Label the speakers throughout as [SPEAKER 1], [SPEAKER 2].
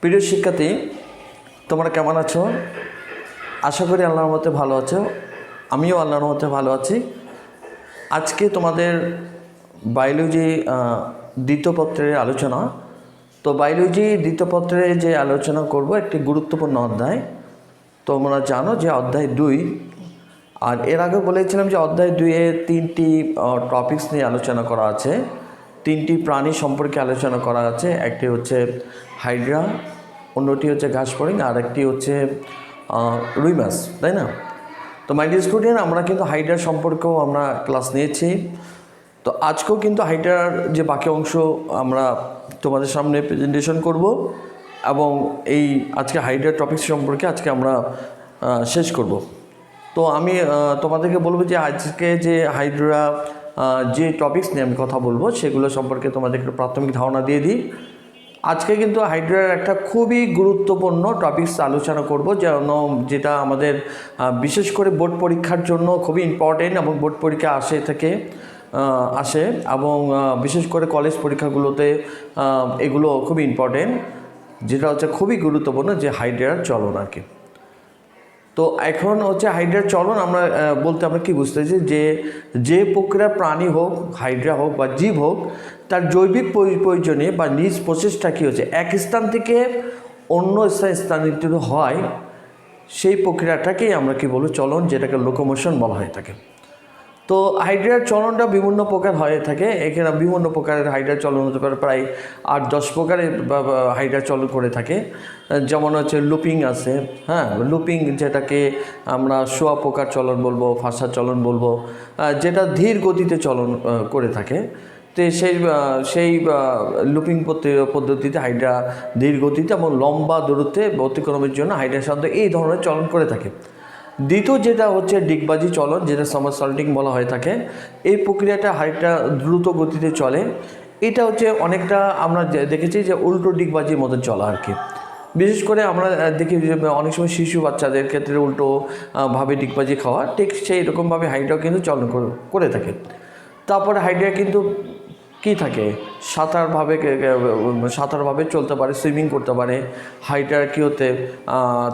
[SPEAKER 1] প্রিয় শিক্ষার্থী, তোমরা কেমন আছো? আশা করি আল্লাহর রহমতে ভালো আছো। আমিও আল্লাহর রহমতে ভালো আছি। আজকে তোমাদের বায়োলজি দ্বিতীয় পত্রের আলোচনা। তো বায়োলজি দ্বিতীয় পত্রে যে আলোচনা করব একটি গুরুত্বপূর্ণ অধ্যায়। তোমরা জানো যে অধ্যায় 2, আর এর আগে বলেছিলাম যে অধ্যায় 2-এ 3টি টপিকস নিয়ে আলোচনা করা আছে। 3টি প্রাণী সম্পর্কে আলোচনা করা আছে। একটি হচ্ছে হাইড্রা, অন্যটি হচ্ছে ঘাসফড়িং, আর একটি হচ্ছে রুই মাছ, তাই না? তো মাই ডিয়ার স্টুডেন্ট, আমরা কিন্তু হাইড্রার সম্পর্কেও আমরা ক্লাস নিয়েছি। তো আজকেও কিন্তু হাইড্রার যে বাকি অংশ আমরা তোমাদের সামনে প্রেজেন্টেশন করব, এবং এই আজকে হাইড্রার টপিক সম্পর্কে আজকে আমরা শেষ করব। তো আমি তোমাদেরকে বলবো যে আজকে যে হাইড্রা যে টপিকস নিয়ে আমি কথা বলবো সেগুলো সম্পর্কে তোমাদেরকে প্রাথমিক ধারণা দিয়ে দিই। আজকে কিন্তু হাইড্রার একটা খুবই গুরুত্বপূর্ণ টপিকস আলোচনা করব, যেটা আমাদের বিশেষ করে বোর্ড পরীক্ষার জন্য খুবই ইম্পর্টেন্ট, এবং বোর্ড পরীক্ষা আসে এবং বিশেষ করে কলেজ পরীক্ষাগুলোতে এগুলো খুবই ইম্পর্টেন্ট, যেটা হচ্ছে খুবই গুরুত্বপূর্ণ, যে হাইড্রার চলন আর কি। তো এখন হচ্ছে হাইড্রার চলন আমরা বলতে আমরা কী বুঝতেছি, যে প্রক্রিয়া প্রাণী হোক, হাইড্রা হোক বা জীব হোক, তার জৈবিক প্রয়োজনে বা নিজ প্রচেষ্টা কী হচ্ছে এক স্থান থেকে অন্য স্থানে স্থানান্তরিত হয়, সেই প্রক্রিয়াটাকেই আমরা কি বলবো চলন, যেটাকে লোকোমোশন বলা হয়ে থাকে। তো হাইড্রার চলনটা বিভিন্ন প্রকার হয়ে থাকে। এখানে বিভিন্ন প্রকারের হাইড্রার চলন হতে পারে, প্রায় 8-10 প্রকারের হাইড্রার চলন করে থাকে। যেমন হচ্ছে লুপিং আছে, হ্যাঁ, লুপিং যেটাকে আমরা শোয়া প্রকার চলন বলবো, ফাঁসার চলন বলবো, যেটা ধীর গতিতে চলন করে থাকে। তো সেই লুপিং পদ্ধতিতে হাইড্রা ধীর গতিতে এবং লম্বা দূরত্বে অতিক্রমের জন্য হাইড্রা সাধারণত এই ধরনের চলন করে থাকে। দ্বিতীয় যেটা হচ্ছে ডিগবাজি চলন, যেটা সামারসল্টিং বলা হয়ে থাকে। এই প্রক্রিয়াটা হাইড্রা দ্রুত গতিতে চলে। এটা হচ্ছে অনেকটা আমরা দেখেছি যে উল্টো ডিগবাজির মতন চলা আর কি। বিশেষ করে আমরা দেখি যে অনেক সময় শিশু বাচ্চাদের ক্ষেত্রে উল্টো ভাবে ডিগবাজি খাওয়া, ঠিক সেই রকমভাবে হাইড্রা কিন্তু চলন করে থাকে। তারপরে হাইড্রা কিন্তু কি থাকে, সাঁতারভাবে চলতে পারে, সুইমিং করতে পারে। হাইড্রা কি হতে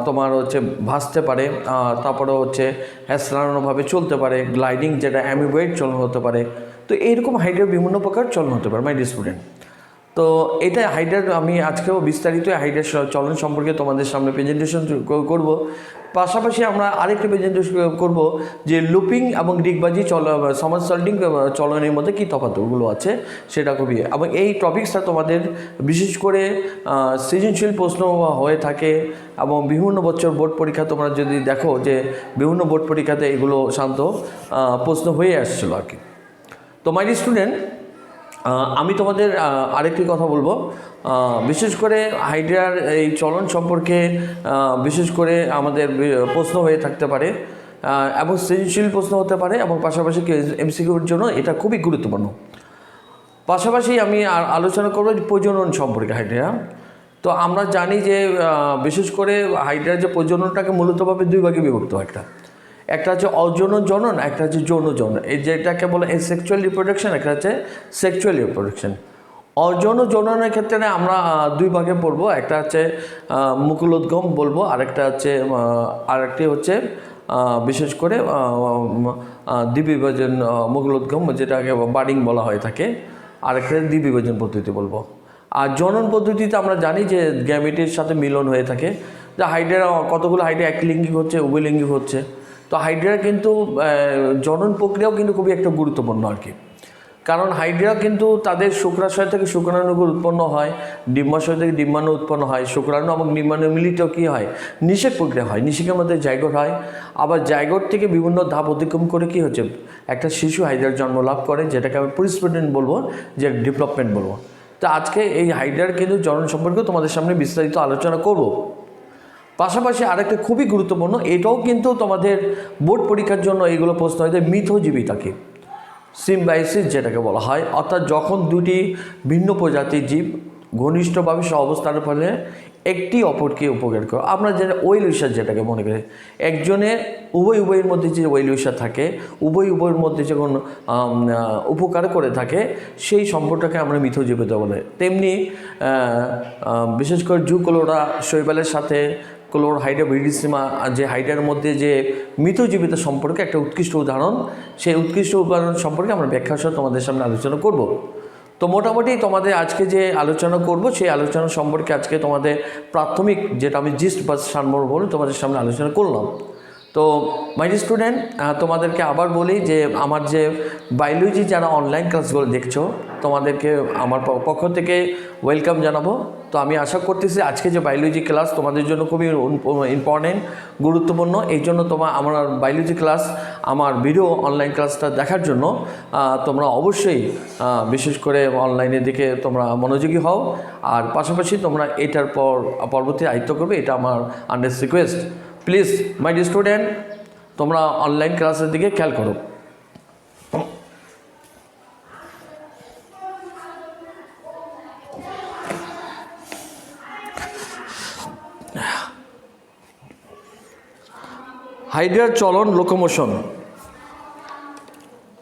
[SPEAKER 1] তোমার হচ্ছে ভাসতে পারে, তারপরে হচ্ছে হ্যাসলানোভাবে চলতে পারে, গ্লাইডিং যেটা অ্যামিবয়েড চলন হতে পারে। তো এইরকম হাইড্রার বিভিন্ন প্রকার চলন হতে পারে মাই ডিয়ার স্টুডেন্ট। তো এটা হাইড্রার আমি আজকেও বিস্তারিত হাইড্রার চলন সম্পর্কে তোমাদের সামনে প্রেজেন্টেশন করব। পাশাপাশি আমরা আরেকটা প্রেজেন্টেশন করব যে লুপিং এবং ডিগবাজি সামারসল্টিং চলনের মধ্যে কী তফাৎগুলো আছে, সেটা খুবই, এবং এই টপিকসটা তোমাদের বিশেষ করে সৃজনশীল প্রশ্ন হয়ে থাকে, এবং বিভিন্ন বছর বোর্ড পরীক্ষা তোমরা যদি দেখো যে বিভিন্ন বোর্ড পরীক্ষাতে এগুলো শান্ত প্রশ্ন হয়ে আসছিলো আর কি। তো মাই ডিয়ার স্টুডেন্ট, আমি তোমাদের আরেকটি কথা বলবো, বিশেষ করে হাইড্রার এই চলন সম্পর্কে বিশেষ করে আমাদের প্রশ্ন হয়ে থাকতে পারে, এবং সৃজনশীল প্রশ্ন হতে পারে, এবং পাশাপাশি এমসিকিউর জন্য এটা খুবই গুরুত্বপূর্ণ। পাশাপাশি আমি আলোচনা করবো প্রজনন সম্পর্কে হাইড্রা। তো আমরা জানি যে বিশেষ করে হাইড্রার যে প্রজননটাকে মূলতভাবে 2 ভাগে বিভক্ত। একটা হচ্ছে অযৌন জনন, একটা হচ্ছে যৌন জনন, এই যেটাকে বলে সেক্সুয়াল রিপ্রোডাকশন, একটা হচ্ছে সেক্সুয়াল রিপ্রোডাকশন। অযৌন জননের ক্ষেত্রে আমরা 2 ভাগে পড়বো। একটা হচ্ছে মুকুলোদ্গম বলবো, আরেকটি হচ্ছে বিশেষ করে দ্বিবিভাজন মুকুলোদ্গম, যেটাকে বার্ডিং বলা হয়ে থাকে। আরেকটা দ্বিবিভাজন পদ্ধতি বলবো। আর জনন পদ্ধতিতে আমরা জানি যে গ্যামেটের সাথে মিলন হয়ে থাকে। যে হাইড্রা কতগুলো হাইড্রা একলিঙ্গিক হচ্ছে, উভয়লিঙ্গিক হচ্ছে। তো হাইড্রা কিন্তু জনন প্রক্রিয়াও কিন্তু খুবই একটা গুরুত্বপূর্ণ আর কি। কারণ হাইড্রা কিন্তু তাদের শুক্রাশয় থেকে শুক্রাণুগুলো উৎপন্ন হয়, ডিম্বাশয় থেকে ডিম্বাণু উৎপন্ন হয়, শুক্রাণু এবং ডিম্বাণু মিলিত কী হয়, নিষেক প্রক্রিয়া হয়, নিষেকের মধ্যে জাইগোট হয়। আবার জাইগোট থেকে বিভিন্ন ধাপ অতিক্রম করে কী হচ্ছে, একটা শিশু হাইড্রার জন্ম লাভ করে, যেটাকে আমি প্রিস্পুটেন্ট বলবো, যে ডেভেলপমেন্ট বলবো। তো আজকে এই হাইড্রার কিন্তু জনন সম্পর্কেও তোমাদের সামনে বিস্তারিত আলোচনা করব। পাশাপাশি আরেকটা খুবই গুরুত্বপূর্ণ, এটাও কিন্তু তোমাদের বোর্ড পরীক্ষার জন্য এইগুলো প্রশ্ন হয়, মিথজীবিতাকে সিম্বায়োসিস যেটাকে বলা হয়, অর্থাৎ যখন 2টি ভিন্ন প্রজাতির জীব ঘনিষ্ঠভাবে সহ অবস্থানের ফলে একটি অপরকে উপকার করে। আমরা যেটা ওয়েল উইশার যেটাকে মনে করি, একজনের উভয়ের মধ্যে যে ওয়েল উইশার থাকে, উভয়ের মধ্যে যখন উপকার করে থাকে, সেই সম্পর্কটাকে আমরা মিথজীবিতা বলে। তেমনি বিশেষ করে জুকলোরা শৈবালের সাথে ক্লোর হাইড্রা ভিরিডিসিমা, যে হাইড্রার মধ্যে যে মিথজীবিত সম্পর্কে একটা উৎকৃষ্ট উদাহরণ, সেই উৎকৃষ্ট উদাহরণ সম্পর্কে আমরা ব্যাখ্যা সহ তোমাদের সামনে আলোচনা করব। তো মোটামুটি তোমাদের আজকে যে আলোচনা করব, সেই আলোচনা সম্পর্কে আজকে তোমাদের প্রাথমিক যেটা আমি জিস্ট বা সারমর্ম বলে তোমাদের সামনে আলোচনা করলাম। তো মাই স্টুডেন্ট, তোমাদেরকে আবার বলি যে আমার যে বায়োলজি যারা অনলাইন ক্লাসগুলো দেখছো, তোমাদেরকে আমার পক্ষ থেকে ওয়েলকাম জানাবো। তো আমি আশা করতেছি আজকে যে বায়োলজি ক্লাস তোমাদের জন্য খুবই ইম্পর্টেন্ট, গুরুত্বপূর্ণ। এই জন্য আমার বায়োলজি ক্লাস, আমার ভিডিও অনলাইন ক্লাসটা দেখার জন্য তোমরা অবশ্যই বিশেষ করে অনলাইনের দিকে তোমরা মনোযোগী হও, আর পাশাপাশি তোমরা এটার পরবর্তী আয়ত্ত করবে, এটা আমার under request. Please my dear student, তোমরা অনলাইন ক্লাসের দিকে খেয়াল করো। হাইড্রার চলন, লোকোমোশন।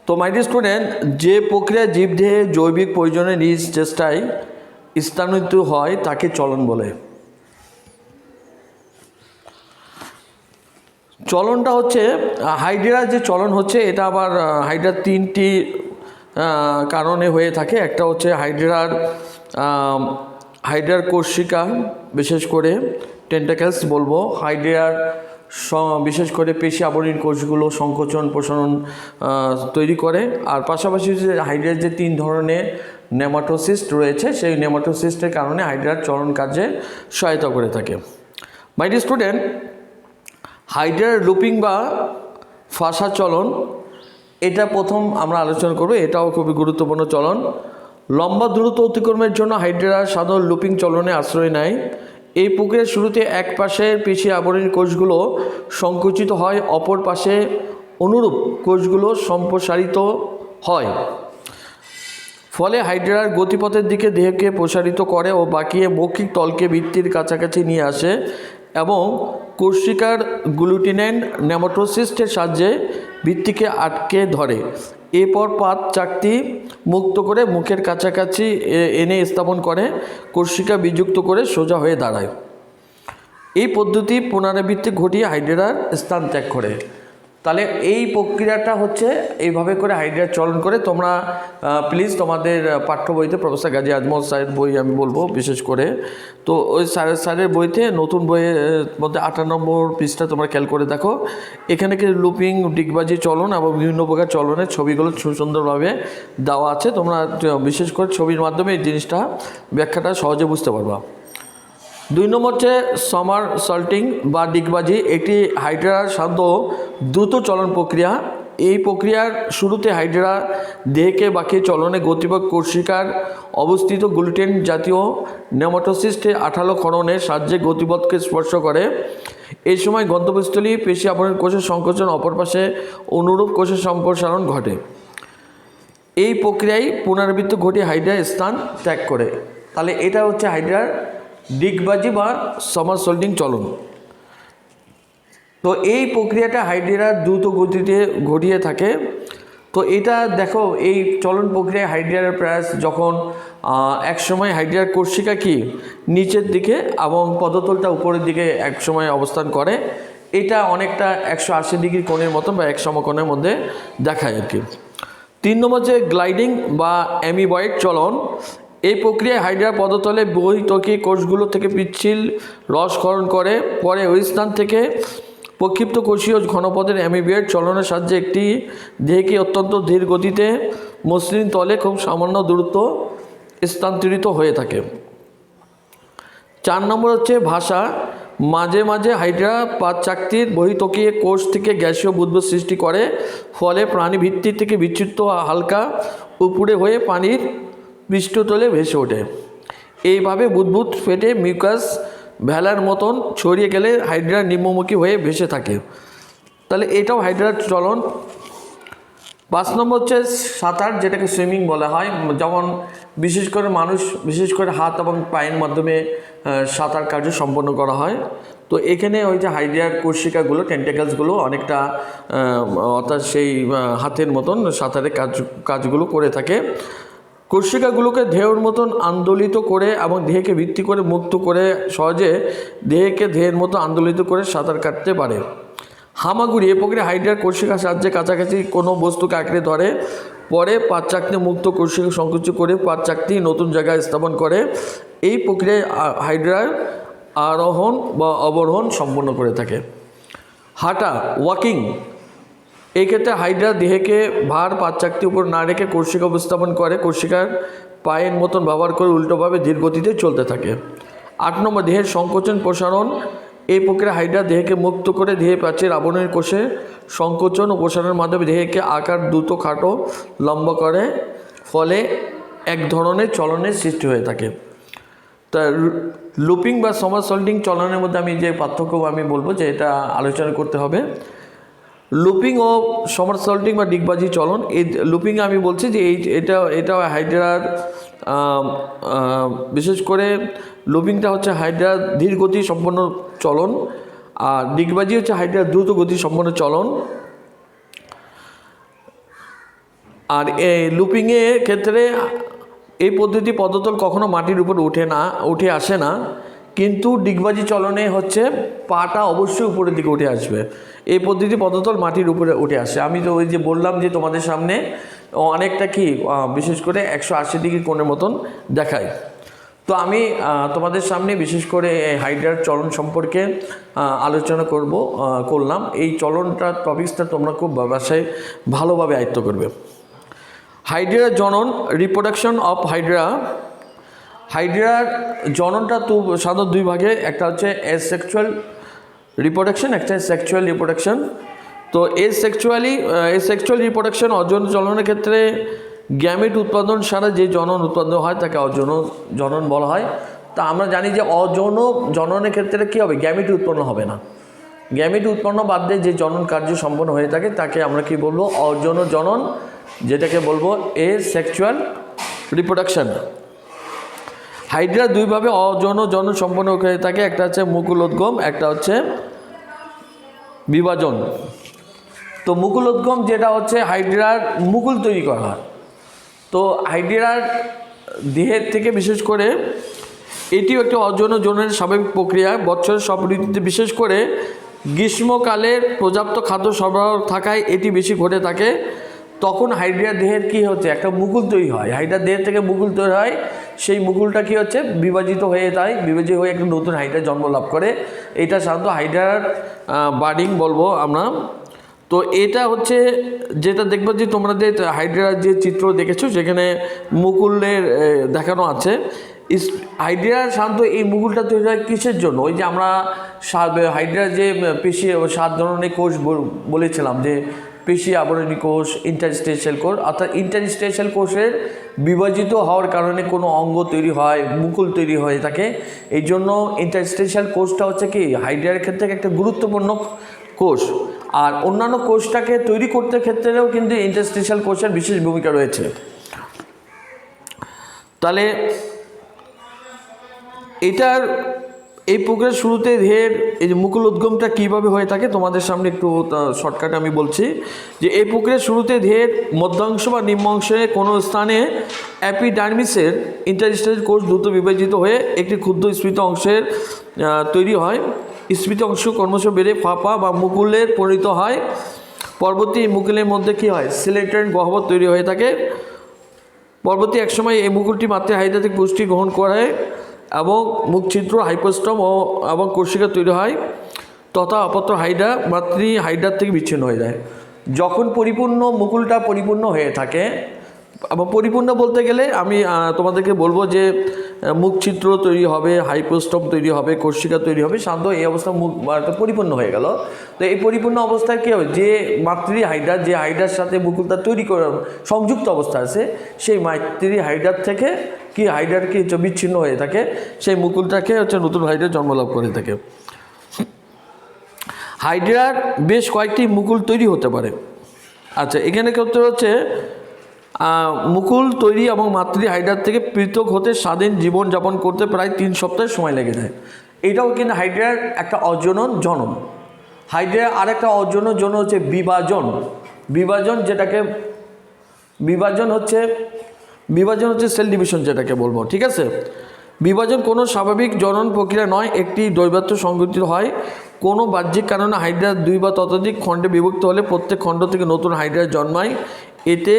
[SPEAKER 1] তো মাই ডিয়ার স্টুডেন্ট, যে প্রক্রিয়া জীবদেহে জৈবিক প্রয়োজনে নিজ চেষ্টায় স্থানান্তরিত হয় তাকে চলন বলে। চলনটা হচ্ছে হাইড্রার যে চলন হচ্ছে, এটা আবার হাইড্রার তিনটি কারণে হয়ে থাকে। একটা হচ্ছে হাইড্রার কোষিকা, বিশেষ করে টেন্টাকেলস বলবো। হাইড্রার বিশেষ করে পেশি আবরণী কোষগুলো সংকোচন প্রসারণ তৈরি করে। আর পাশাপাশি যে হাইড্রার যে 3 ধরনের নেমাটোসিস্ট রয়েছে, সেই নেমাটোসিস্টের কারণে হাইড্রার চলন কাজে সহায়তা করে থাকে। মাই ডিয়ার স্টুডেন্ট, হাইড্রার লুপিং বা ফাঁসা চলন, এটা প্রথম আমরা আলোচনা করব। এটাও খুবই গুরুত্বপূর্ণ চলন। লম্বা দূরত্ব অতিক্রমের জন্য হাইড্রা সাধারণ লুপিং চলনে আশ্রয় নেয়। এই প্রক্রিয়ার শুরুতে এক পাশের পেশি আবরণী কোষগুলো সংকুচিত হয়, অপর পাশে অনুরূপ কোষগুলো সম্প্রসারিত হয়। ফলে হাইড্রার গতিপথের দিকে দেহকে প্রসারিত করে ও বাঁকিয়ে মৌখিক তলকে ভিত্তির কাছাকাছি নিয়ে আসে, এবং কোষিকার গ্লুটিনেন নেমাটোসিস্টের সাহায্যে ভিত্তিকে আটকে ধরে। এরপর পাত চাকতি মুক্ত করে মুখের কাছাকাছি এনে স্থাপন করে, কোষিকা বিযুক্ত করে সোজা হয়ে দাঁড়ায়। এই পদ্ধতি পুনরাবৃত্তি ঘটিয়ে হাইড্রার স্থান ত্যাগ করে। তাহলে এই প্রক্রিয়াটা হচ্ছে এইভাবে করে হাইড্রার চলন করে। তোমরা প্লিজ তোমাদের পাঠ্য বইতে প্রফেসর গাজী আজমল স্যারের বই আমি বলবো বিশেষ করে, তো ওই স্যারের বইতে নতুন বইয়ের মধ্যে 58 নম্বর পৃষ্ঠা তোমরা খেয়াল করে দেখো। এখানে কি লুপিং, ডিগবাজি চলন এবং বিভিন্ন প্রকার চলনের ছবিগুলো সুন্দরভাবে দেওয়া আছে। তোমরা বিশেষ করে ছবির মাধ্যমে এই জিনিসটা ব্যাখ্যাটা সহজে বুঝতে পারবা। 2 নম্বর হচ্ছে সামার সল্টিং বা ডিগবাজি। এটি হাইড্রার শান্ত দ্রুত চলন প্রক্রিয়া। এই প্রক্রিয়ার শুরুতে হাইড্রা দেহকে বাঁকিয়ে চলনে গতিপথ কোষিকার অবস্থিত গ্লুটেন জাতীয় নেমাটোসিস্টে আঠালো ক্ষরণের সাহায্যে গতিপথকে স্পর্শ করে। এই সময় গন্তব্যস্থলী পেশি আবরণী কোষের সংকোচন, অপর পাশে অনুরূপ কোষের সম্প্রসারণ ঘটে। এই প্রক্রিয়ায় পুনরাবৃত্তি ঘটিয়ে হাইড্রা স্থান ত্যাগ করে। তাহলে এটা হচ্ছে হাইড্রার ডিগবাজি বা সামারসল্টিং চলন। তো এই প্রক্রিয়াটা হাইড্রার দ্রুত গতিতে ঘটিয়ে থাকে। তো এটা দেখো, এই চলন প্রক্রিয়ায় হাইড্রার প্রয়াস যখন একসময় হাইড্রার কোষিকা কি নিচের দিকে এবং পদতলটা উপরের দিকে একসময় অবস্থান করে, এটা অনেকটা 180 ডিগ্রি কোণের মতন বা এক সমকোণের মধ্যে দেখায় আর কি। 3 নম্বর যে গ্লাইডিং বা অ্যামিবয়েড চলন। এই প্রক্রিয়ায় হাইড্রা পদতলে বহিঃত্বকী কোষগুলো থেকে পিচ্ছিল রস ক্ষরণ করে, পরে ওই স্থান থেকে প্রক্ষিপ্ত কোষীয় ঘনপথের অ্যামিবয়েড চলনের সাহায্যে একটি দেহকে অত্যন্ত ধীর গতিতে মসৃণ তলে খুব সামান্য দূরত্ব স্থানান্তরিত হয়ে থাকে। 4 নম্বর হচ্ছে ভাষা। মাঝে মাঝে হাইড্রা পাত চাকতির বহিঃত্বকীয় কোষ থেকে গ্যাসীয় বুদবুদ সৃষ্টি করে, ফলে প্রাণী ভিত্তি থেকে বিচ্যুত হালকা উপরে হয়ে পানির পৃষ্ঠতলে ভেসে ওঠে। এইভাবে বুদবুদ ফেটে মিউকাস ভেলার মতন ছড়িয়ে গেলে হাইড্রা নিম্নমুখী হয়ে ভেসে থাকে। তাহলে এটাও হাইড্রার চলন। 5 নম্বর হচ্ছে সাঁতার, যেটাকে সুইমিং বলা হয়। যেমন বিশেষ করে মানুষ বিশেষ করে হাত এবং পায়ের মাধ্যমে সাঁতার কার্য সম্পন্ন করা হয়। তো এখানে ওই যে হাইড্রিয়ার কোষিকাগুলো, টেন্টাকেলসগুলো অনেকটা অর্থাৎ সেই হাতের মতন সাঁতারের কাজগুলো করে থাকে। কোষিকাগুলোকে ঢেউর মতন আন্দোলিত করে এবং দেহকে ভিত্তি করে মুক্ত করে সহজে দেহের মতো আন্দোলিত করে সাঁতার কাটতে পারে। হামাগুড়ি এ প্রক্রিয়া হাইড্রিয়ার কোষিকার সাহায্যে কাছাকাছি কোনো বস্তুকে আঁকড়ে ধরে, পরে পাদচাকনি মুক্ত কোষিকা সংকুচিত করে পাদচাকনি নতুন জায়গায় স্থাপন করে। এই প্রক্রিয়ায় হাইড্রিয়ার আরোহণ বা অবরোহণ সম্পন্ন করে থাকে। হাঁটা, ওয়াকিং, এই ক্ষেত্রে হাইড্রা দেহকে ভার পাদচাকতির উপর না রেখে কোষিকা উপস্থাপন করে, কোষিকার পায়ের মতন ব্যবহার করে উল্টোভাবে ধীর গতিতে চলতে থাকে। 8 নম্বর দেহের সংকোচন প্রসারণ, এই প্রক্রিয়া হাইড্রা দেহকে মুক্ত করে দেহে প্রাচীর আবরণের কোষে সংকোচন ও প্রসারণের মাধ্যমে দেহকে আকার দ্রুত খাটো লম্বা করে, ফলে এক ধরনের চলনের সৃষ্টি হয়ে থাকে। তা লুপিং বা সমারসল্টিং চলনের মধ্যে আমি যে পার্থক্য আমি বলবো যে এটা আলোচনা করতে হবে। লুপিং ও সমারসল্টিং বা ডিগবাজি চলন, এই লুপিং আমি বলছি যে এটা হাইড্রার বিশেষ করে লুপিংটা হচ্ছে হাইড্রার ধীর গতি সম্পন্ন চলন, আর ডিগবাজি হচ্ছে হাইড্রার দ্রুত গতি সম্পন্ন চলন। আর এই লুপিংয়ের ক্ষেত্রে এই পদ্ধতি পদতল কখনো মাটির উপর উঠে আসে না, কিন্তু ডিগবাজি চলনে হচ্ছে পাটা অবশ্যই উপরের দিকে উঠে আসবে। এই পদ্ধতি পদতল মাটির উপরে উঠে আসে। আমি তো ওই যে বললাম যে তোমাদের সামনে অনেকটা কি বিশেষ করে 180 ডিগ্রি কোণের মতন দেখায়। তো আমি তোমাদের সামনে বিশেষ করে হাইড্রার চলন সম্পর্কে আলোচনা করলাম। এই চলনটা টপিক্সটা তোমরা খুব বাসায় ভালোভাবে আয়ত্ত করবে। হাইড্রার জনন, রিপ্রোডাকশন অফ হাইড্রা। হাইড্রার জননটা তো সাধারণত 2 ভাগে, একটা হচ্ছে এসেক্সুয়াল রিপ্রোডাকশন, একটা সেক্সুয়াল রিপ্রোডাকশন। তো এসেক্সুয়াল রিপ্রোডাকশন অযৌন জননের ক্ষেত্রে গ্যামেট উৎপাদন ছাড়া যে জনন উৎপাদন হয় তাকে অযৌন জনন বলা হয়। তা আমরা জানি যে অযৌন জননের ক্ষেত্রে কী হবে, গ্যামেট উৎপন্ন হবে না। গ্যামেট উৎপন্ন বাদ দিয়ে যে জনন কার্য সম্পন্ন হয়ে থাকে তাকে আমরা কি বলবো, অযৌন জনন, যেটাকে বলবো এসেক্সুয়াল রিপ্রোডাকশন। হাইড্রা 2 ভাবে অযৌন জনন সম্পন্ন হয়ে থাকে, একটা হচ্ছে মুকুলোদ্গম, একটা হচ্ছে বিভাজন। তো মুকুলোদ্গম যেটা হচ্ছে হাইড্রার মুকুল তৈরি করা হয়। তো হাইড্রার দেহের থেকে বিশেষ করে এটিও একটি অযৌন জননের স্বাভাবিক প্রক্রিয়া। বছরের সব ঋতুতে বিশেষ করে গ্রীষ্মকালের পর্যাপ্ত খাদ্য সরবরাহ থাকায় এটি বেশি ঘটে থাকে। তখন হাইড্রা দেহের কী হচ্ছে, একটা মুকুল তৈরি হয়। হাইড্রা দেহের থেকে মুকুল তৈরি হয়, সেই মুকুলটা কী হচ্ছে, বিভাজিত হয়ে যায়, বিভাজিত হয়ে একটা নতুন হাইড্রা জন্ম লাভ করে। এটা সাধারণত হাইড্রার বার্ডিং বলবো আমরা। তো এটা হচ্ছে যেটা দেখবো যে তোমাদের হাইড্রার যে চিত্র দেখেছো সেখানে মুকুলের দেখানো আছে। হাইড্রার সাধারণত এই মুকুলটা তৈরি হয় কিসের জন্য, ওই যে আমরা হাইড্রার যে পেশি 7 ধরনের কোষ বলেছিলাম, যে পেশি আবরণী কোষ, ইন্টারস্টেশিয়াল কোষ, অর্থাৎ ইন্টারস্টেশিয়াল কোষের বিভাজিত হওয়ার কারণে কোনো অঙ্গ তৈরি হয়, মুকুল তৈরি হয়ে থাকে। এই জন্য ইন্টারস্টেশিয়াল কোষটা হচ্ছে কি হাইড্রার ক্ষেত্রে একটা গুরুত্বপূর্ণ কোষ। আর অন্যান্য কোষটাকে তৈরি করতে ক্ষেত্রেও কিন্তু ইন্টারস্টেশিয়াল কোষের বিশেষ ভূমিকা রয়েছে। তাহলে এটার এই প্রক্রিয়ার শুরুতে দেহের এই যে মুকুল উদ্গমটা কীভাবে হয়ে থাকে তোমাদের সামনে একটু শর্টকাটে আমি বলছি। যে এই প্রক্রিয়ার শুরুতে দেহের মধ্যাংশ বা নিম্ন অংশে কোনো স্থানে অ্যাপিডার্মিসের ইন্টারস্টেশিয়াল কোষ দ্রুত বিভাজিত হয়ে একটি ক্ষুদ্র স্ফীত অংশের তৈরি হয়। স্ফীত অংশ ক্রমশ বেড়ে ফাঁপা বা মুকুলের পরিণত হয়। পরবর্তী মুকুলের মধ্যে কী হয়, সিলেটেড গহ্বর তৈরি হয়ে থাকে। পরবর্তী একসময় এই মুকুলটি মাতৃ হাইড্রা থেকে পুষ্টি গ্রহণ করে এবং মুখছিদ্র, হাইপোস্টম এবং কোষিকা তৈরি হয়, তথা অপত্র হাইড্রা মাতৃ হাইড্রার থেকে বিচ্ছিন্ন হয়ে যায়। যখন মুকুলটা পরিপূর্ণ হয়ে থাকে, এবং পরিপূর্ণ বলতে গেলে আমি তোমাদেরকে বলবো যে মুখছিদ্র তৈরি হবে, হাইপোস্টম তৈরি হবে, কোষিকা তৈরি হবে, সাধারণত এই অবস্থা পরিপূর্ণ হয়ে গেল। তো এই পরিপূর্ণ অবস্থায় কী হবে, যে মাতৃ হাইড্রা, যে হাইড্রার সাথে মুকুলটা তৈরি করে সংযুক্ত অবস্থা আছে, সেই মাতৃ হাইড্রার থেকে কি হাইড্রার কি বিচ্ছিন্ন হয়ে থাকে, সেই মুকুলটাকে হচ্ছে নতুন হাইড্রা জন্মলাভ করে থাকে। হাইড্রার বেশ কয়েকটি মুকুল তৈরি হতে পারে। আচ্ছা, এখানে ক্ষেত্রে হচ্ছে মুকুল তৈরি এবং মাতৃ হাইড্রার থেকে পৃথক হতে স্বাধীন জীবনযাপন করতে প্রায় 3 সপ্তাহ সময় লেগে যায়। এটাও কিন্তু হাইড্রার একটা অজনন জনন। হাইড্রার আরেকটা অজনন জনন হচ্ছে বিভাজন। বিভাজন হচ্ছে সেল ডিভিশন যেটাকে বলবো, ঠিক আছে। বিভাজন কোনো স্বাভাবিক জনন প্রক্রিয়া নয়, একটি দৈবাত্য সংঘটিত হয়। কোনো বাহ্যিক কারণে হাইড্রা 2 বা ততোধিক খণ্ডে বিভক্ত হলে প্রত্যেক খণ্ড থেকে নতুন হাইড্রা জন্মায়। এতে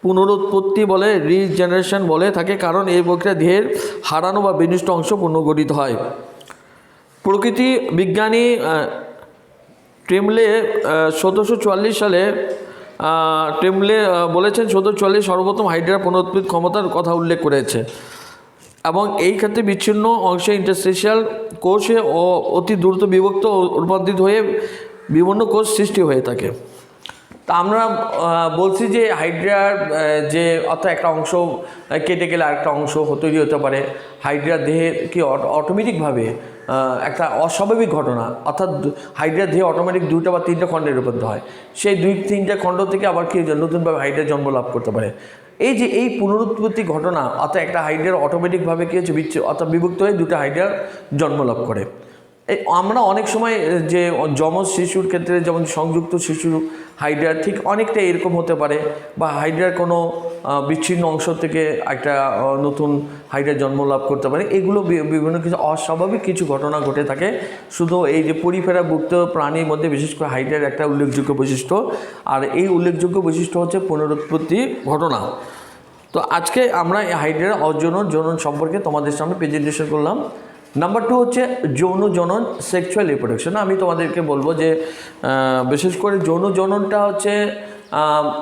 [SPEAKER 1] পুনরুৎপত্তি বলে, রিজেনারেশন বলে থাকে, কারণ এই প্রক্রিয়া দেহের হারানো বা বিনষ্ট অংশ পুনর্গঠিত হয়। প্রকৃতি বিজ্ঞানী ট্রেমলে 1744 সালে বলেছেন 1744 সর্বপ্রথম হাইড্রা পুনরুৎপত্তি ক্ষমতার কথা উল্লেখ করেছে, এবং এই ক্ষেত্রে বিচ্ছিন্ন অংশে ইন্টারস্টিশিয়াল কোষে অতি দ্রুত বিভক্ত রূপান্তরিত হয়ে বিভিন্ন কোষ সৃষ্টি হয়ে থাকে। তা আমরা বলছি যে হাইড্রার যে অর্থাৎ একটা অংশ কেটে গেলে আরেকটা অংশ তৈরি হতে পারে। হাইড্রার দেহে কি অটোমেটিকভাবে একটা অস্বাভাবিক ঘটনা, অর্থাৎ হাইড্রার দেহে অটোমেটিক 2টা বা 3টা খণ্ডে রূপান্তরিত হয়। সেই 2-3টা খণ্ড থেকে আবার কি নতুনভাবে হাইড্রার জন্ম লাভ করতে পারে। এই পুনরুৎপত্তি ঘটনা, অর্থাৎ একটা হাইড্রার অটোমেটিকভাবে কী হচ্ছে অর্থাৎ বিভক্ত হয়ে 2টা হাইড্রার জন্ম লাভ করে। আমরা অনেক সময় যে যমজ শিশুর ক্ষেত্রে যেমন সংযুক্ত শিশু হাইড্রা ঠিক অনেকটা এরকম হতে পারে, বা হাইড্রার কোনো বিচ্ছিন্ন অংশ থেকে একটা নতুন হাইড্রার জন্ম লাভ করতে পারে। এগুলো বিভিন্ন কিছু অস্বাভাবিক কিছু ঘটনা ঘটে থাকে। শুধু এই যে পরিফেরাভুক্ত প্রাণীর মধ্যে বিশেষ করে হাইড্রার একটা উল্লেখযোগ্য বৈশিষ্ট্য, আর এই উল্লেখযোগ্য বৈশিষ্ট্য হচ্ছে পুনরুৎপত্তি ঘটনা। তো আজকে আমরা এই হাইড্রার অজনন জনন সম্পর্কে তোমাদের সামনে প্রেজেন্টেশন করলাম। নাম্বার 2 হচ্ছে যৌন জনন, সেক্সুয়াল রিপ্রোডাকশন। আমি তোমাদেরকে বলবো যে বিশেষ করে যৌন জননটা হচ্ছে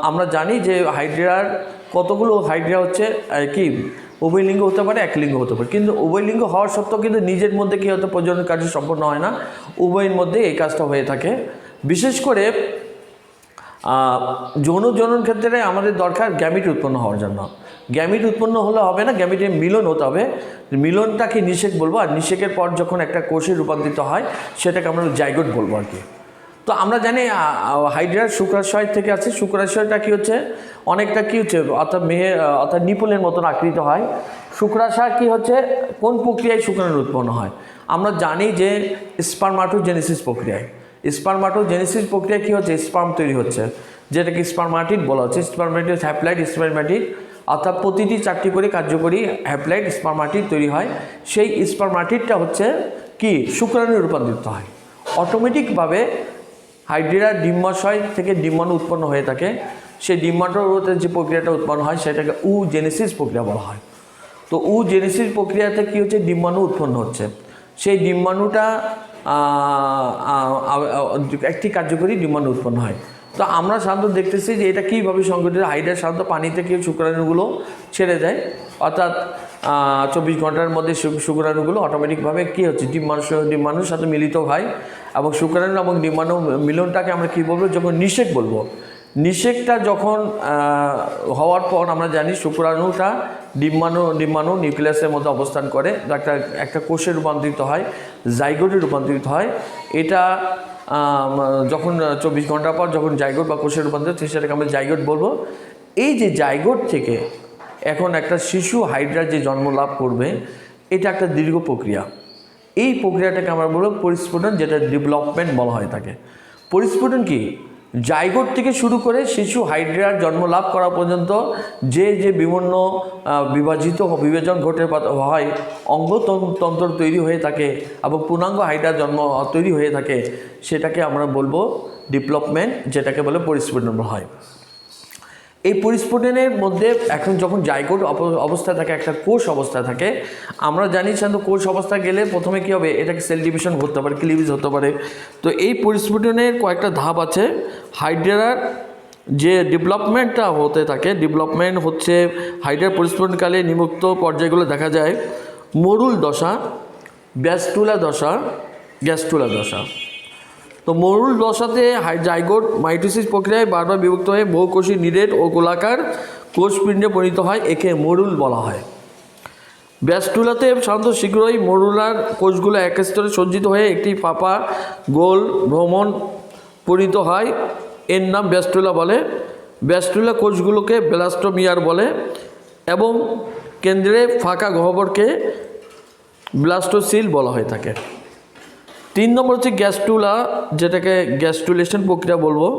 [SPEAKER 1] আমরা জানি যে হাইড্রার কতগুলো হাইড্রা হচ্ছে কি উভয় লিঙ্গ হতে পারে, এক লিঙ্গ হতে পারে, কিন্তু উভয় লিঙ্গ হওয়ার সত্ত্বেও কিন্তু নিজের মধ্যে কী হতে প্রজনন কার্য সম্পন্ন হয় না, উভয়ের মধ্যে এই কাজটা হয়ে থাকে। বিশেষ করে যৌন জনন ক্ষেত্রে আমাদের দরকার গ্যামিট উৎপন্ন হওয়ার জন্য। গ্যামিট উৎপন্ন হলে হবে না, গ্যামিটের মিলন হতে হবে। মিলনটাকে নিষেক বলবো, আর নিষেকের পর যখন একটা কোষে রূপান্তরিত হয় সেটাকে আমরা জাইগোট বলবো আর কি। তো আমরা জানি হাইড্রার শুক্রাশয় থেকে আছে। শুক্রাশয়টা কী হচ্ছে অনেকটা কী হচ্ছে অর্থাৎ নিপুলের মতন আকৃতি হয়। শুক্রাশয় কী হচ্ছে কোন প্রক্রিয়ায় শুক্রাণু উৎপন্ন হয়? আমরা জানি যে স্পারমাটোজেনেসিস প্রক্রিয়ায়। স্পারমাটোজেনেসিস প্রক্রিয়া কী হচ্ছে, স্পার্ম তৈরি হচ্ছে, যেটাকে স্পারমাটিড বলা হচ্ছে। স্পারমাটিড হ্যাপ্লয়েড স্পারমাটিড, অর্থাৎ প্রতিটি 4টি করে কার্যকরী হ্যাপ্লয়েড স্পারমাটিড তৈরি হয়। সেই স্পারমাটিডটা হচ্ছে কি শুক্রাণুতে রূপান্তরিত হয়। অটোমেটিকভাবে হাইড্রার ডিম্বাশয় থেকে ডিম্বাণু উৎপন্ন হয়ে থাকে। সেই ডিম্বাণুতে যে প্রক্রিয়াটা উৎপন্ন হয় সেটাকে জেনেসিস প্রক্রিয়া বলা হয়। তো জেনেসিস প্রক্রিয়াতে কী হচ্ছে, ডিম্বাণু উৎপন্ন হচ্ছে। সেই ডিম্বাণুটা একটি কার্যকরী ডিম্বাণু উৎপন্ন হয়। তো আমরা সাধারণত দেখতেছি যে এটা কীভাবে সংঘটিত। হাইড্রা সাধারণত পানিতে কেউ শুক্রাণুগুলো ছেড়ে দেয়, অর্থাৎ 24 ঘন্টার মধ্যে শুক্রাণুগুলো অটোমেটিকভাবে কী হচ্ছে ডিম্বাণুর সাথে মিলিত হয়। এবং শুক্রাণু এবং ডিম্বাণু মিলনটাকে আমরা কী বলবো, যখন নিষেক বলবো। নিষেকটা যখন হওয়ার পর আমরা জানি শুক্রাণুটা ডিম্বাণু নিউক্লিয়াসের মধ্যে অবস্থান করে, একটা কোষে রূপান্তরিত হয়, জাইগোটে রূপান্তরিত হয়। এটা যখন 24 ঘন্টা পর যখন জাইগোট বা কোষে রূপান্তরিত সেটাকে আমরা জাইগোট বলবো। এই যে জাইগোট থেকে এখন একটা শিশু হাইড্রা যে জন্ম লাভ করবে, এটা একটা দীর্ঘ প্রক্রিয়া। এই প্রক্রিয়াটাকে আমরা বলবো পরিস্ফুটন, যেটা ডেভেলপমেন্ট বলা হয় থাকে। পরিস্ফুটন কি, জাইগোট থেকে শুরু করে শিশু হাইড্রার জন্ম লাভ করা পর্যন্ত যে বিভিন্ন বিভাজন ঘটে হয়, অঙ্গতন্ত্র তৈরি হয়ে থাকে এবং পূর্ণাঙ্গ হাইড্রার জন্ম তৈরি হয়ে থাকে, সেটাকে আমরা বলবো ডেভেলপমেন্ট, যেটাকে বলে পরিস্ফুটন হয়। এই পরিস্ফুটনের মধ্যে এখন যখন জাইগোট অবস্থায় থাকে, একটা কোষ অবস্থায় থাকে, আমরা জানি সাধারণত কোষ অবস্থায় গেলে প্রথমে কী হবে, এটাকে সেল ডিভিশন করতে পারে, ক্লিভেজ হতে পারে। তো এই পরিস্ফুটনের কয়েকটা ধাপ আছে। হাইড্রার যে ডেভেলপমেন্টটা হতে থাকে, ডেভেলপমেন্ট হচ্ছে হাইড্রার পরিস্ফুটনকালে নিম্নোক্ত পর্যায়গুলো দেখা যায়: মরুল দশা, ব্যাস্টুলা দশা, গ্যাস্টুলা দশা। তো মরুল দশাতে জাইগোট মাইটোসিস প্রক্রিয়ায় বারবার বিভক্ত হয়ে বহুকোষী নিরেট ও গোলাকার কোষপিণ্ডে পরিণত হয়, একে মরুল বলা হয়। ব্যাস্টুলাতে সাধারণত শীঘ্রই মরুলার কোষগুলো এক স্তরে সজ্জিত হয়ে একটি ফাঁপা গোল ভ্রমণ পরিণত হয়। এর নাম ব্যাস্টুলা বলে। ব্যাস্টুলা কোষগুলোকে ব্লাস্টোমিয়ার বলে এবং কেন্দ্রে ফাঁকা গহ্বরকে ব্লাস্টোসিল বলা হয়ে থাকে। 3 নম্বর হচ্ছে গ্যাস্টুলা, যেটাকে গ্যাস্টুলেশন প্রক্রিয়া বলবো।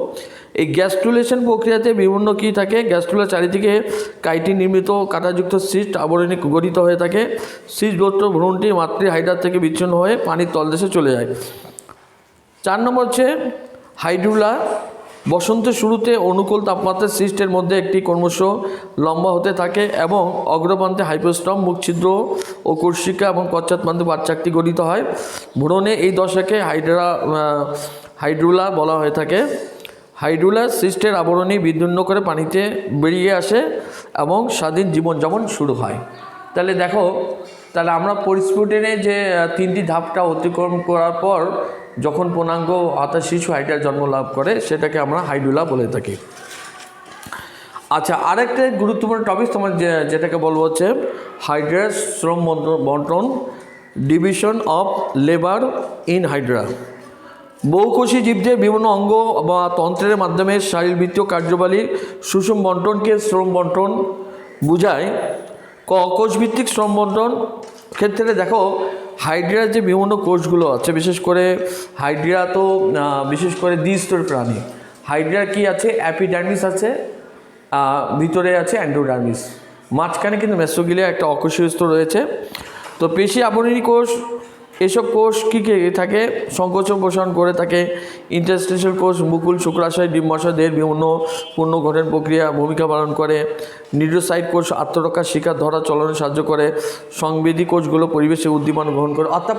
[SPEAKER 1] এই গ্যাস্টুলেশন প্রক্রিয়াতে বিভিন্ন কী থাকে, গ্যাস্টুলার চারিদিকে কাইটিন নির্মিত কাঁটাযুক্ত সিস্ট আবরণী গঠিত হয়ে থাকে। সিস্টগ্রস্ত ভ্রূণটি মাতৃ হাইড্রার থেকে বিচ্ছিন্ন হয়ে পানির তলদেশে চলে যায়। 4 নম্বর হচ্ছে হাইড্রুলা। বসন্তের শুরুতে অনুকূল তাপমাত্রায় সিস্টের মধ্যে একটি ক্রমশ লম্বা হতে থাকে এবং অগ্রপ্রান্তে হাইপোস্টম, মুখছিদ্র ও কোষিকা এবং পশ্চাৎপ্রান্তে বাচ্চাকটি গঠিত হয়। ভ্রূণে এই দশাকে হাইড্রুলা বলা হয়ে থাকে। হাইড্রুলা সিস্টের আবরণী বিদীর্ণ করে পানিতে বেরিয়ে আসে এবং স্বাধীন জীবনযাপন শুরু হয়। তাহলে দেখো, তাহলে আমরা পরিস্ফুটনে যে 3টি ধাপটা অতিক্রম করার পর যখন পূর্ণাঙ্গ অর্থাৎ শিশু হাইড্রার জন্ম লাভ করে সেটাকে আমরা হাইড্রুলা বলে থাকি। আচ্ছা, আরেকটা গুরুত্বপূর্ণ টপিক তোমার যেটাকে বলবো হচ্ছে হাইড্রার শ্রম বন্টন, division of labour in hydra. বহুকোষী জীবদের বিভিন্ন অঙ্গ বা তন্ত্রের মাধ্যমে শারীরবৃত্তীয় কার্যবলীর সুষম বন্টনকে শ্রম বন্টন বোঝায়। কোষভিত্তিক শ্রম বন্টন ক্ষেত্রে দেখো, হাইড্রার যে বিভিন্ন কোষগুলো আছে, বিশেষ করে হাইড্রা তো বিশেষ করে দ্বিস্তরী প্রাণী। হাইড্রার কি আছে, অ্যাপিডার্মিস আছে, ভিতরে আছে অ্যান্ডোডার্মিস, মাঝখানে কিন্তু মেসোগিলিয়া একটা অকোষীয় স্তর রয়েছে। তো পেশি আবরণী কোষ, এসব কোষ কী থাকে, সংকোচন প্রসারণ করে থাকে। ইন্টারস্টিশিয়াল কোষ মুকুল, শুক্রাশয়, ডিম্বাশয় দেহের বিভিন্ন পুনর্গঠন প্রক্রিয়া ভূমিকা পালন করে। নিউরোসাইট কোষ আত্মরক্ষার শিকার ধরা চলনে সাহায্য করে। সংবেদী কোষগুলো পরিবেশে উদ্দীপনা গ্রহণ করে। অর্থাৎ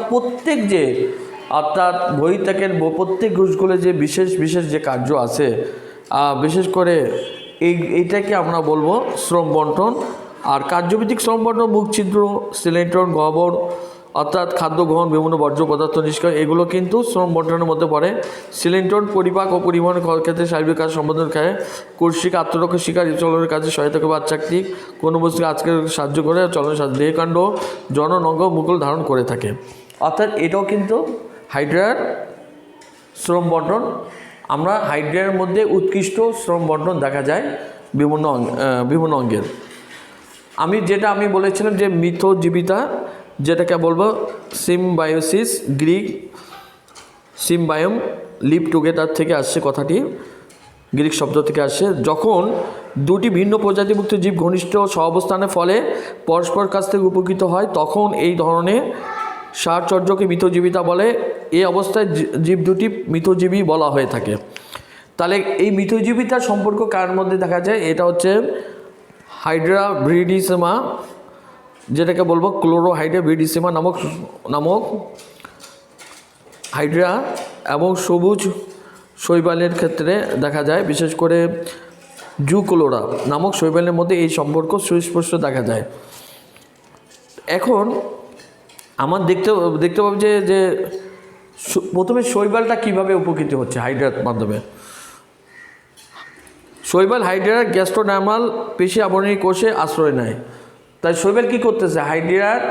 [SPEAKER 1] বহির্ত্বকের প্রত্যেক কোষগুলো যে বিশেষ বিশেষ যে কার্য আছে, বিশেষ করে এইটাকে আমরা বলবো শ্রম বন্টন। আর কার্যভিত্তিক শ্রম বন্টন মুখছিদ্র, সিলিন্ড্রন, গহ্বর অর্থাৎ খাদ্য গ্রহণ, বিভিন্ন বর্জ্য পদার্থ নিষ্কাশন, এগুলো কিন্তু শ্রম বন্টনের মধ্যে পড়ে। সিলিন্ড্রন পরিপাক ও পরিবহনের ক্ষেত্রে সার্বিক কাজ সম্পাদন খায়। কোষিকা আত্মরক্ষা শিকার চলনের কাজে সহায়তা করে। বাচ্চাটি কোনো বস্তুকে আজকে সাহায্য করে চলনের সাহায্য দেহকাণ্ড জনন অঙ্গ মুকুল ধারণ করে থাকে। অর্থাৎ এটাও কিন্তু হাইড্রার শ্রম বন্টন। আমরা হাইড্রার মধ্যে উৎকৃষ্ট শ্রম বন্টন দেখা যায় বিভিন্ন অঙ্গের। আমি বলেছিলাম যে মিথজীবিতা, যেটাকে বলবো সিমবায়োসিস, গ্রিক সিমবায়োম, লিভ টুগেদার থেকে আসছে কথাটি, গ্রিক শব্দ থেকে আসছে। যখন দুটি ভিন্ন প্রজাতিভুক্ত জীব ঘনিষ্ঠ সহাবস্থানের ফলে পরস্পর কাছ থেকে উপকৃত হয়, তখন এই ধরনের সাহচর্যকে মিথজীবিতা বলে। এই অবস্থায় জীব দুটি মিথজীবী বলা হয়ে থাকে। তাহলে এই মিথজীবিতার সম্পর্ক কার মধ্যে দেখা যায়, এটা হচ্ছে হাইড্রা ভিরিডিসিমা, যেটাকে বলবো ক্লোরোহাইড্রা ভিরিডিসিমা নামক হাইড্রা এবং সবুজ শৈবালের ক্ষেত্রে দেখা যায়। বিশেষ করে জুকোলোরা নামক শৈবালের মধ্যে এই সম্পর্ক সুস্পষ্ট দেখা যায়। এখন আমার দেখতে পাবো যে প্রথমে শৈবালটা কিভাবে উপকৃত হচ্ছে হাইড্রার মাধ্যমে। শৈবাল হাইড্রার গ্যাস্ট্রোডার্মাল পেশি আবরণী কোষে আশ্রয় নেয়। তাই শৈবাল কী করতেছে, হাইড্রার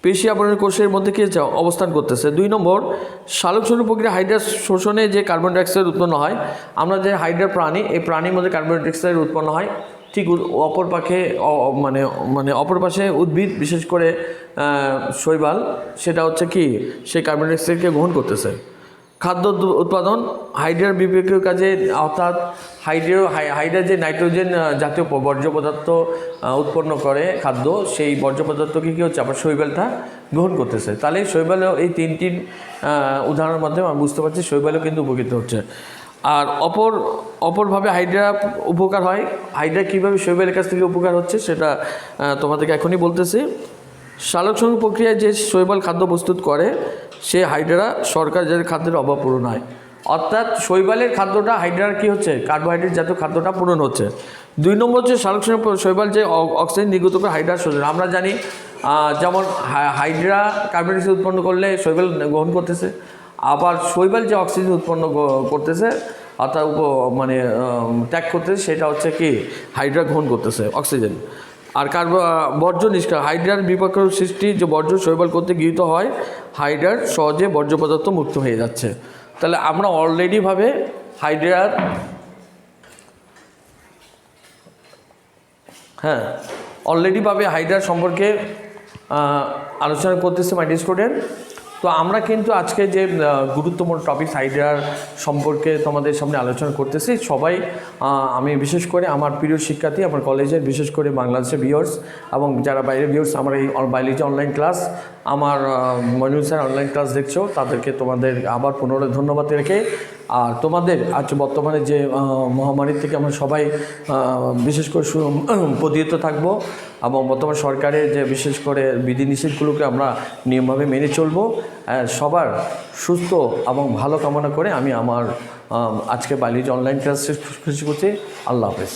[SPEAKER 1] পেশি আবরণী কোষের মধ্যে কী অবস্থান করতেছে। 2 নম্বর, সালোকসংশ্লেষণ প্রক্রিয়া হাইড্রার শোষণে যে কার্বন ডাইঅক্সাইড উৎপন্ন হয়। আমরা যে হাইড্রার প্রাণী, এই প্রাণীর মধ্যে কার্বন ডাইঅক্সাইড উৎপন্ন হয়। ঠিক অপর পাশে উদ্ভিদ, বিশেষ করে শৈবাল, সেটা হচ্ছে কি, সেই কার্বন ডাইঅক্সাইডকে গ্রহণ করতেছে। খাদ্য উৎপাদন, হাইড্রার বিপাকীয় কাজে, অর্থাৎ হাইড্রা যে নাইট্রোজেন জাতীয় বর্জ্য পদার্থ উৎপন্ন করে খাদ্য, সেই বর্জ্য পদার্থকে কী হচ্ছে, আবার শৈবালটা গ্রহণ করতেছে। তাহলে শৈবালেও এই 3টি উদাহরণের মাধ্যমে আমরা বুঝতে পারছি শৈবালও কিন্তু উপকৃত হচ্ছে। আর অপরভাবে হাইড্রা উপকার হয়। হাইড্রা কীভাবে শৈবালের কাছ থেকে উপকার হচ্ছে সেটা তোমাদেরকে এখনই বলতেছি। সালোকসংশ্লেষণ প্রক্রিয়ায় যে শৈবাল খাদ্য প্রস্তুত করে, সে হাইড্রা সরকার যাদের খাদ্যের অভাব পূরণ হয়। অর্থাৎ শৈবালের খাদ্যটা হাইড্রার কী হচ্ছে, কার্বোহাইড্রেট জাতীয় খাদ্যটা পূরণ হচ্ছে। 2 নম্বর হচ্ছে সালোকসংশ্লেষণ শৈবাল যে অক্সিজেন নির্গত করে হাইড্রার শোষণ। আমরা জানি যেমন হাইড্রা কার্বন ডাইঅক্সাইড উৎপন্ন করলে শৈবাল গ্রহণ করতেছে, আবার শৈবাল যে অক্সিজেন উৎপন্ন করতেছে অর্থাৎ ত্যাগ করতেছে, সেটা হচ্ছে কি, হাইড্রা গ্রহণ করতেছে অক্সিজেন। আর বর্জ্য নিষ্কাশন, হাইড্রার বিপাক সৃষ্টি যে বর্জ্য শৈবাল করতে গৃহীত হয়, হাইড্রার সহজে বর্জ্য পদার্থ মুক্ত হয়ে যাচ্ছে। তাহলে আমরা অলরেডিভাবে হাইড্রার, হ্যাঁ অলরেডি পাবে হাইড্রার সম্পর্কে আলোচনা করতেছে মাই ডিয়ার স্টুডেন্ট। তো আমরা কিন্তু আজকে যে গুরুত্বপূর্ণ টপিক হাইড্রার সম্পর্কে তোমাদের সামনে আলোচনা করতেছি, সবাই আমি বিশেষ করে আমার প্রিয় শিক্ষার্থী, আমার কলেজের বিশেষ করে বাংলাদেশের ভিউয়ার্স এবং যারা বাইরের ভিউয়ার্স, আমার এই বায়োলজি অনলাইন ক্লাস, আমার মনিরুল স্যার অনলাইন ক্লাস দেখছো, তাদেরকে তোমাদের আবার পুনরায় ধন্যবাদ রেখে, আর তোমাদের আজ বর্তমানে যে মহামারীর থেকে আমরা সবাই বিশেষ করে প্রতিহত থাকবো এবং বর্তমান সরকারের যে বিশেষ করে বিধিনিষেধগুলোকে আমরা নিয়মভাবে মেনে চলবো। সবার সুস্থ এবং ভালো কামনা করে আমি আমার আজকে বায়োলজি অনলাইন ক্লাস শেষ করছি। আল্লাহ হাফেজ।